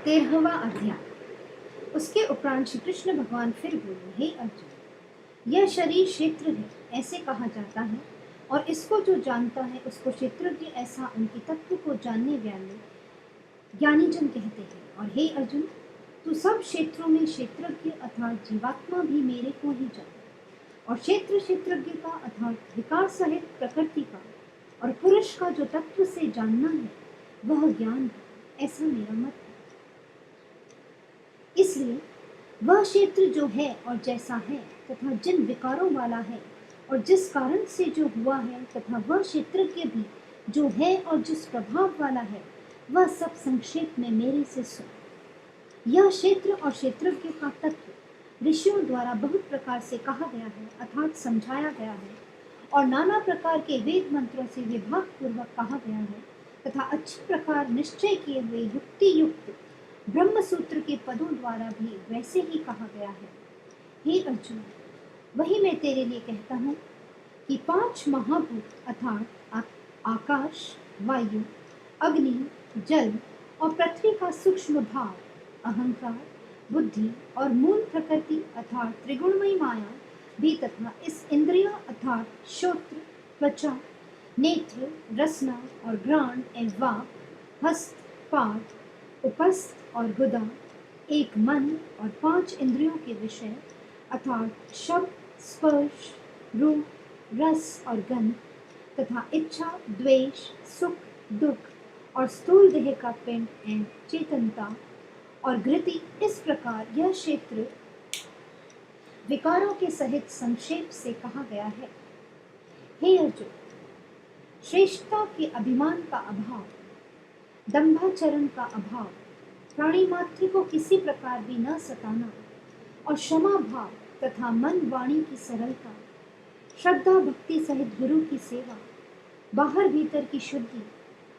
13वां अध्याय। उसके उपरांत श्री कृष्ण भगवान फिर बोले, हे अर्जुन, यह शरीर क्षेत्र है ऐसे कहा जाता है, और इसको जो जानता है उसको क्षेत्रज्ञ ऐसा उनके तत्व को जानने वाले ज्ञानीजन कहते हैं। और हे अर्जुन, तू सब क्षेत्रों में क्षेत्रज्ञ अर्थात जीवात्मा भी मेरे को ही जाने, और क्षेत्र क्षेत्रज्ञ का अर्थात विकार सहित प्रकृति का और पुरुष का जो तत्व से जानना है वह ज्ञान है, ऐसा मेरा मत है। इसलिए वह क्षेत्र जो है और जैसा है तथा जिन विकारों वाला है और जिस कारण से जो हुआ है, तथा वह क्षेत्रज्ञ भी जो है और जिस प्रभाव वाला है, वह सब संक्षेप में मेरे से सुन। यह क्षेत्र और क्षेत्रज्ञ का तत्व ऋषियों द्वारा बहुत प्रकार से कहा गया है अर्थात समझाया गया है, और नाना प्रकार के वेद मंत्रों से विभाग पूर्वक कहा गया है, तथा अच्छी प्रकार निश्चय किए हुए युक्ति युक्त ब्रह्म सूत्र के पदों द्वारा भी वैसे ही कहा गया है। हे अर्जुन, वही मैं तेरे लिए कहता हूँ कि 5 महाभूत अर्थात आकाश, वायु, अग्नि, जल और पृथ्वी का सूक्ष्म भाव, अहंकार, बुद्धि और मूल प्रकृति अर्थात त्रिगुणमयी माया भी, तथा इस इंद्रियों अर्थात श्रोत्र, त्वचा, नेत्र, रसना और घ्राण एवं वाक, हस्त, पाद, उपस्थ और गुदा, एक मन और 5 इंद्रियों के विषय अर्थात शब्द, स्पर्श, रूप, रस और गंध, तथा इच्छा, द्वेष, सुख, दुख और स्थूल देह का पिंड एवं चेतनता और गृति, इस प्रकार यह क्षेत्र विकारों के सहित संक्षेप से कहा गया है। हे अर्जुन, श्रेष्ठता के अभिमान का अभाव, दंभाचरण का अभाव, प्राणी मात्र को किसी प्रकार भी न सताना और क्षमा भाव तथा मन वाणी की सरलता, श्रद्धा भक्ति सहित गुरु की सेवा, बाहर भीतर की शुद्धि,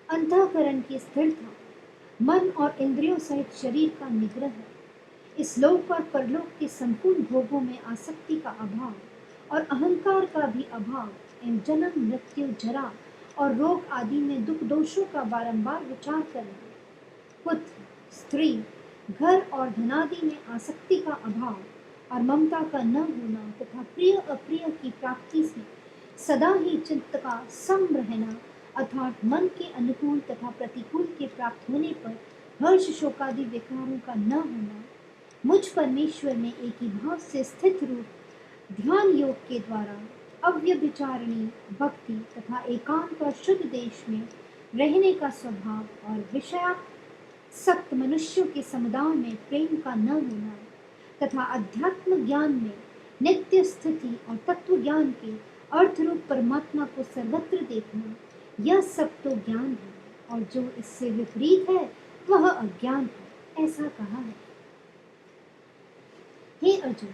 अंतःकरण की स्थिरता, मन और इंद्रियों सहित शरीर का निग्रह, इस लोक और परलोक के संपूर्ण भोगों में आसक्ति का अभाव और अहंकार का भी अभाव एवं जन्म, मृत्यु, जरा और रोग आदि में दुख दोषों का बारंबार विचार करना, पुत्र, स्त्री, घर और धनादि में आसक्ति का अभाव और ममता का न होना, तथा प्रिय अप्रिय की प्राप्ति से सदा ही चित्त का सम रहना अर्थात मन के अनुकूल तथा प्रतिकूल के प्राप्त होने पर हर्ष शोकादि विकारों का न होना, मुझ परमेश्वर में एक ही भाव से स्थित रूप ध्यान योग के द्वारा अव्यभिचारिणी भक्ति तथा एकांत और शुद्ध देश में रहने का स्वभाव, और विषयासक्त मनुष्यों के समुदाय में प्रेम का न होना, तथा अध्यात्म ज्ञान में नित्य स्थिति और तत्व ज्ञान के अर्थ रूप परमात्मा को सर्वत्र देखना, यह सब तो ज्ञान है, और जो इससे विपरीत है वह अज्ञान है, ऐसा कहा है। हे अर्जुन,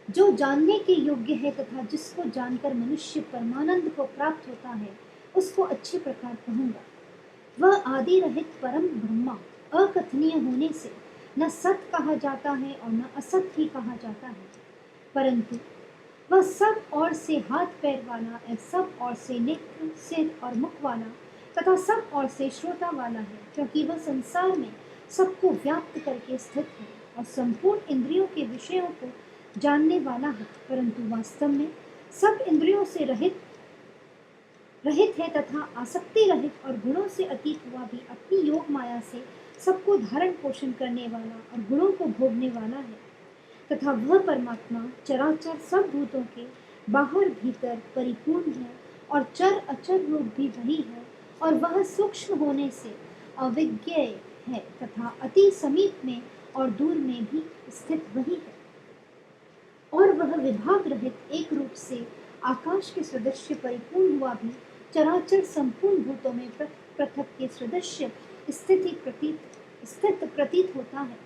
जो जानने के योग्य है तथा जिसको जानकर मनुष्य परमानंद को प्राप्त होता है, उसको अच्छे प्रकार कहूँगा। वह आदि रहित परम ब्रह्मा अकथनीय होने से न सत कहा जाता है और न असत ही कहा जाता है, परंतु वह सब ओर से हाथ पैर वाला एवं सब ओर से नेत्र, सिर और मुख वाला तथा सब ओर से श्रोता वाला है, क्योंकि वह संसार में सबको व्याप्त करके स्थित है और संपूर्ण इंद्रियों के विषयों को जानने वाला है, परंतु वास्तव में सब इंद्रियों से रहित है तथा आसक्ति रहित और गुणों से अतीत हुआ भी अपनी योग माया से सबको धारण पोषण करने वाला और गुणों को भोगने वाला है, तथा वह परमात्मा चराचर सब भूतों के बाहर भीतर परिपूर्ण है और चर अचर रूप भी वही है, और वह सूक्ष्म होने से अविज्ञेय है तथा अति समीप में और दूर में भी स्थित वही है, और वह विभाग रहित एक रूप से आकाश के सदृश्य परिपूर्ण हुआ भी चराचर संपूर्ण भूतों में पृथक के सदृश्य स्थित प्रतीत होता है,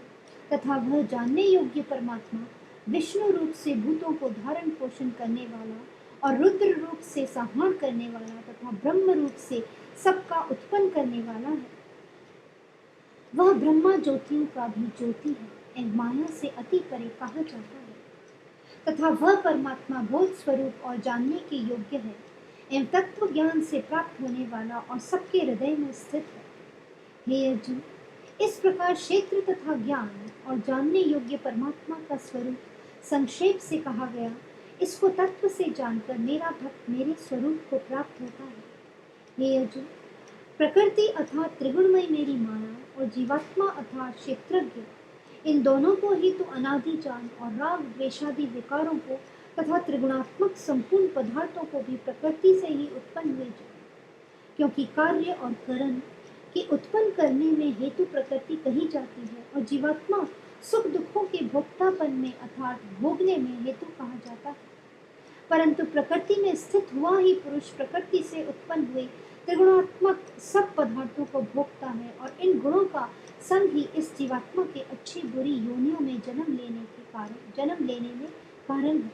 तथा वह जानने योग्य परमात्मा विष्णु रूप से भूतों को धारण पोषण करने वाला और रुद्र रूप से संहार करने वाला तथा ब्रह्म रूप से सबका उत्पन्न करने वाला है। वह ब्रह्मा ज्योतियों का भी ज्योति है एवं माया से अति परे कहा जाता है, तथा वह परमात्मा बोध स्वरूप और जानने के योग्य है एवं तत्व ज्ञान से प्राप्त होने वाला और सबके हृदय में स्थित है। हे अर्जुन, इस प्रकार क्षेत्र तथा ज्ञान और जानने योग्य परमात्मा का स्वरूप संक्षेप से कहा गया। इसको तत्व से जानकर मेरा भक्त मेरे स्वरूप को प्राप्त होता है। हे अर्जुन, प्रकृति अर्थात त्रिगुणमय मेरी माया और जीवात्मा अर्थात क्षेत्रज्ञ, इन दोनों को ही तो अनादि जान और राग द्वेषादि विकारों को तथा त्रिगुणात्मक संपूर्ण पदार्थों को भी प्रकृति से ही उत्पन्न हुए जान। क्योंकि कार्य और करण के उत्पन्न करने में हेतु प्रकृति कही जाती है और जीवात्मा सुख दुखों के भोक्तापन में अर्थात भोगने में हेतु कहा जाता है। परंतु प्रकृति में स्थित हुआ ही पुरुष प्रकृति से उत्पन्न हुए त्रिगुणात्मक सब पदार्थों को भोगता है और इन गुणों का संग ही इस जीवात्मा के अच्छी बुरी योनियों में जन्म लेने में कारण है।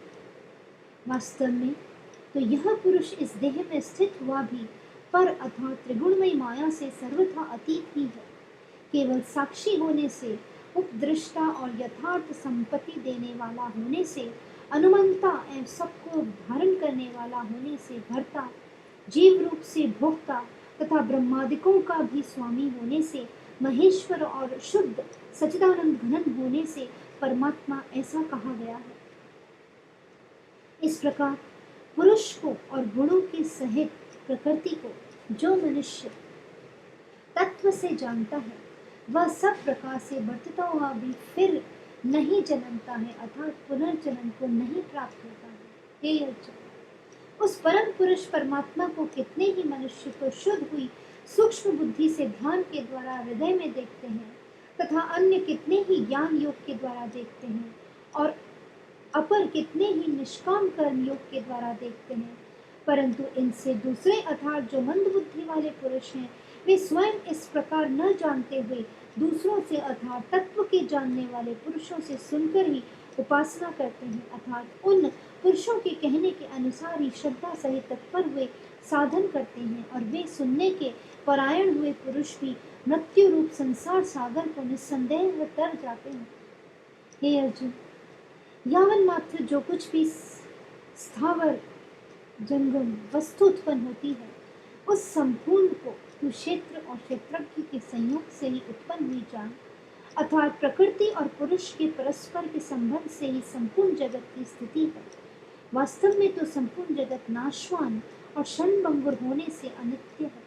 वास्तव में तो यह पुरुष इस देह में स्थित हुआ भी पर अर्थात त्रिगुणमयी माया से सर्वथा अतीत ही है। केवल साक्षी होने से, उपदृष्टा और यथार्थ संपत्ति देने वाला होने से, अनुमंता एवं सबको धारण करने वाला होने से, भर्ता जीव रूप से भोक्ता तथा ब्रह्मादिकों का भी स्वामी होने से, महेश्वर और शुद्ध सच्चिदानंद घन होने से परमात्मा ऐसा कहा गया है। इस प्रकार पुरुष को और गुणों के सहित प्रकृति को जो मनुष्य तत्व से जानता है वह सब प्रकार से बढ़ता हुआ भी फिर नहीं जन्मता है अर्थात पुनर्जन्म को नहीं प्राप्त होता है। हे अर्जुन, उस परम पुरुष परमात्मा को कितने ही मनुष्य तो शुद्ध हुई सूक्ष्म बुद्धि से ध्यान के द्वारा हृदय में देखते हैं तथा अन्य कितने ही ज्ञान योग के द्वारा देखते हैं और अपर कितने ही निष्काम कर्म योग के द्वारा देखते हैं। परंतु इनसे दूसरे अर्थात जो मंद बुद्धि वाले पुरुष हैं वे स्वयं इस प्रकार न जानते हुए दूसरों से अर्थात तत्व के जानने वाले पुरुषों से सुनकर ही उपासना करते हैं अर्थात उन पुरुषों के कहने के अनुसार ही श्रद्धा सहित तत्पर हुए साधन करते हैं और वे सुनने के परायण हुए पुरुष भी मृत्यु रूप संसार सागर को निस्संदेह तर जाते हैं। हे अर्जुन, यावन मात्र जो कुछ भी स्थावर जंगम वस्तु उत्पन्न होती है उस संपूर्ण को तू क्षेत्र और क्षेत्रज्ञ के संयोग से ही उत्पन्न हुई जान अर्थात प्रकृति और पुरुष के परस्पर के संबंध से ही संपूर्ण जगत की स्थिति है। वास्तव में तो संपूर्ण जगत नाशवान और क्षणभंगुर होने से अनित्य है।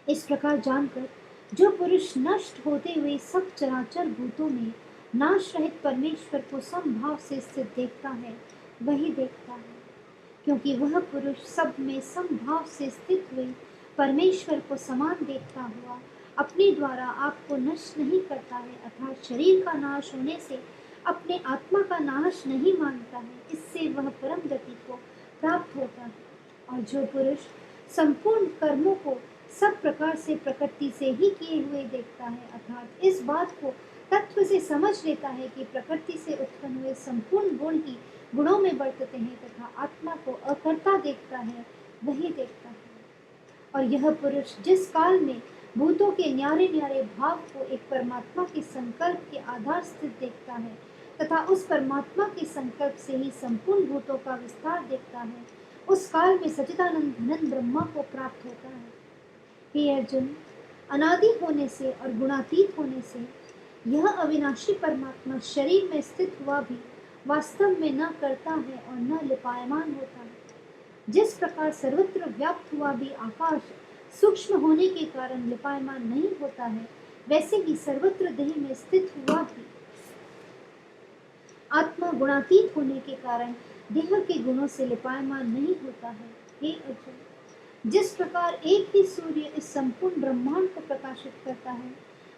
इस प्रकार जानकर जो पुरुष नष्ट होते हुए सब चराचर भूतों में नाश रहित परमेश्वर को समभाव से स्थित देखता है वही देखता है, क्योंकि वह पुरुष सब में समभाव से स्थित हुए परमेश्वर को समान देखता हुआ अपने द्वारा आपको नष्ट नहीं करता है अर्थात शरीर का नाश होने से अपने आत्मा का नाश नहीं मानता है। इससे वह परम गति को प्राप्त होता है। और जो पुरुष संपूर्ण कर्मों को सब प्रकार से प्रकृति से ही किए हुए देखता है अर्थात इस बात को तत्व से समझ लेता है कि प्रकृति से उत्पन्न हुए संपूर्ण गुण ही गुणों में बरतते हैं तथा आत्मा को अकर्ता देखता है वही देखता है। और यह पुरुष जिस काल में भूतों के न्यारे न्यारे भाव को एक परमात्मा के संकल्प के आधार स्थित देखता है तथा उस परमात्मा के संकल्प से ही संपूर्ण भूतों का विस्तार देखता है, उस काल में सच्चिदानंद घन ब्रह्मा को प्राप्त होता है। हे अर्जुन, अनादि होने से और गुणातीत होने से यह अविनाशी परमात्मा शरीर में स्थित हुआ भी वास्तव में न करता है और न लिपायमान होता है। जिस प्रकार सर्वत्र व्याप्त हुआ भी आकाश सूक्ष्म होने के कारण लिपायमान नहीं होता है, वैसे ही सर्वत्र देह में स्थित हुआ भी आत्मा गुणातीत होने के कारण देह के गुणों से लिपायमान नहीं होता है। हे अर्जुन, जिस प्रकार एक ही सूर्य इस संपूर्ण ब्रह्मांड को प्रकाशित करता है,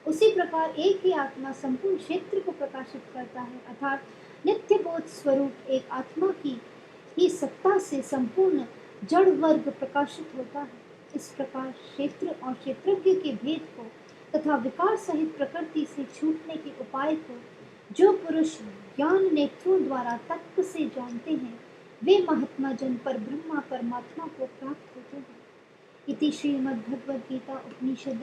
उसी प्रकार एक ही आत्मा संपूर्ण क्षेत्र को प्रकाशित करता है अर्थात नित्य बोध स्वरूप एक आत्मा की ही सत्ता से संपूर्ण जड़ वर्ग प्रकाशित होता है। इस प्रकार क्षेत्र और क्षेत्रज्ञ के भेद को तथा विकार सहित प्रकृति से छूटने के उपाय को जो पुरुष ज्ञान नेत्रों द्वारा तत्व से जानते हैं वे महात्मा जन पर ब्रह्मा परमात्मा को प्राप्त होते हैं। इति श्रीमद्भगवद गीता उपनिषद